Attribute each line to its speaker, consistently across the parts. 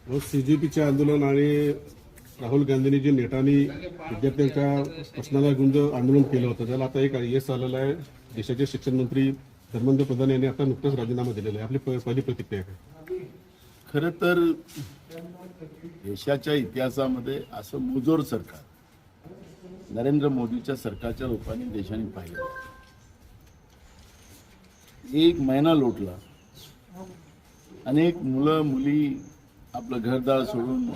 Speaker 1: सीजेपीचे आंदोलन आणि राहुल गांधींनी जे नेटाने विद्यार्थ्यांच्या प्रश्नाला गुंज आंदोलन केलं होतं, त्याला आता एक यश आलेलं आहे. देशाचे शिक्षण मंत्री धर्मेंद्र प्रधान यांनी आता नुकताच राजीनामा दिलेला आहे. आपली पहिली प्रतिक्रिया काय?
Speaker 2: खरं तर देशाच्या इतिहासामध्ये असं मुजोर सरकार नरेंद्र मोदीच्या सरकारच्या रूपाने देशाने पाहिलं. एक महिना लोटला, अनेक मुलं मुली आपलं घरदार सोडून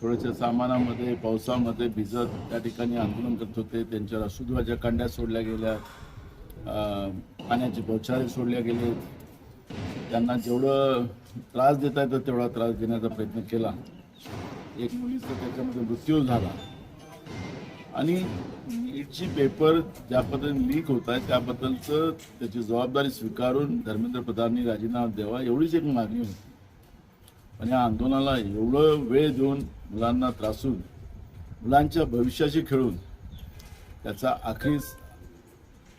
Speaker 2: थोड्याशा सामानामध्ये पावसामध्ये भिजत त्या ठिकाणी आंदोलन करत होते. त्यांच्यावर अश्रुध्वाच्या कांड्या सोडल्या गेल्या, पाण्याचे बौछारे सोडल्या गेले. त्यांना जेवढं त्रास देता येतं तेवढा त्रास देण्याचा प्रयत्न केला. एक मुलीचा त्याच्यामध्ये मृत्यू झाला. आणि नीटची पेपर ज्या पद्धतीने लीक होत आहे त्याबद्दलचं त्याची जबाबदारी स्वीकारून धर्मेंद्र प्रधाननी राजीनामा द्यावा एवढीच एक मागणी होती. पण या आंदोलनाला एवढं वेळ देऊन मुलांना त्रासून मुलांच्या भविष्याशी खेळून त्याचा अखेरीस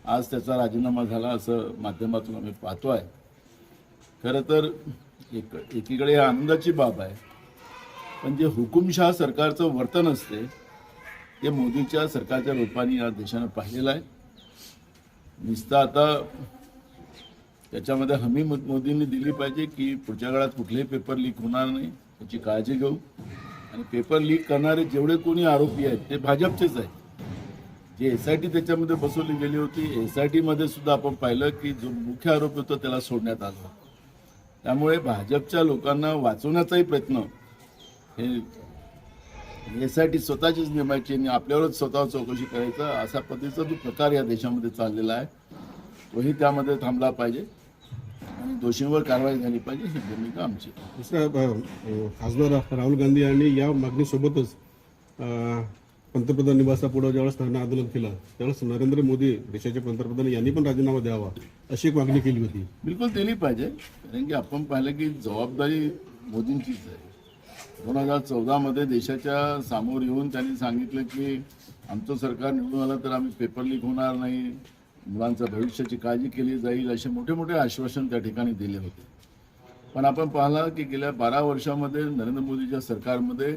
Speaker 2: आज त्याचा राजीनामा झाला असं माध्यमातून आम्ही पाहतो आहे. खरं तर एकीकडे आनंदाची बाब आहे, पण जे हुकुमशाह सरकारचं वर्तन असते ते मोदीच्या सरकारच्या रूपाने या देशानं पाहिलेलं आहे. नुसतं आता त्याच्यामध्ये हमी मोदींनी दिली पाहिजे की पुढच्या काळात कुठलेही पेपर लीक होणार नाही याची काळजी घेऊ. आणि पेपर लीक करणारे जेवढे कोणी आरोपी आहेत ते भाजपचेच आहेत. जे SIT त्याच्यामध्ये बसवली गेली होती, SIT मध्ये सुद्धा आपण पाहिलं की जो मुख्य आरोपी होता त्याला सोडण्यात आलं. त्यामुळे भाजपच्या लोकांना वाचवण्याचाही प्रयत्न हे SIT स्वतःचीच नेमायची आणि आपल्यावरच स्वतः चौकशी करायचा असा पद्धतीचा जो प्रकार या देशामध्ये चाललेला आहे तोही त्यामध्ये थांबला पाहिजे आणि दोषींवर कारवाई झाली पाहिजे ही भूमिका आमची.
Speaker 1: दुसरा खासदार राहुल गांधी यांनी या मागणीसोबतच पंतप्रधान निवासापुढे ज्यावेळेस धरणं आंदोलन केलं त्यावेळेस नरेंद्र मोदी देशाचे पंतप्रधान यांनी पण राजीनामा द्यावा अशी एक मागणी केली होती.
Speaker 2: बिलकुल दिली पाहिजे, कारण की आपण पाहिलं की जबाबदारी मोदींचीच आहे. 2014 मध्ये देशाच्या समोर येऊन त्यांनी सांगितलं की आमचं सरकार निवडून आलं तर आम्ही पेपर लीक होणार नाही, मुलांच्या भविष्याची काळजी केली जाईल असे मोठे मोठे आश्वासन त्या ठिकाणी दिले होते. पण आपण पाहिलं की गेल्या 12 वर्षामध्ये नरेंद्र मोदीच्या सरकारमध्ये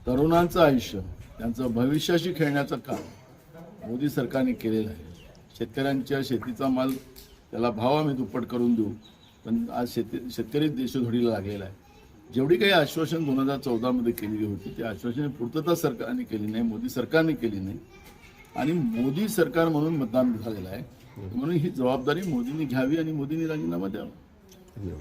Speaker 2: तरुणांचं आयुष्य त्यांचं भविष्याशी खेळण्याचं काम मोदी सरकारने केलेलं आहे. शेतकऱ्यांच्या शेतीचा माल त्याला भाव आम्ही दुप्पट करून देऊ, पण आज शेतकरी देशोधडीला लागलेला आहे. जेवढी काही आश्वासन 2014 मध्ये केलेली होती ती आश्वासने पूर्तता सरकारने केली नाही, मोदी सरकारने केली नाही. आणि मोदी सरकार म्हणून मतदान झालेलं आहे, म्हणून ही जबाबदारी मोदींनी घ्यावी आणि मोदींनी राजीनामा द्यावा.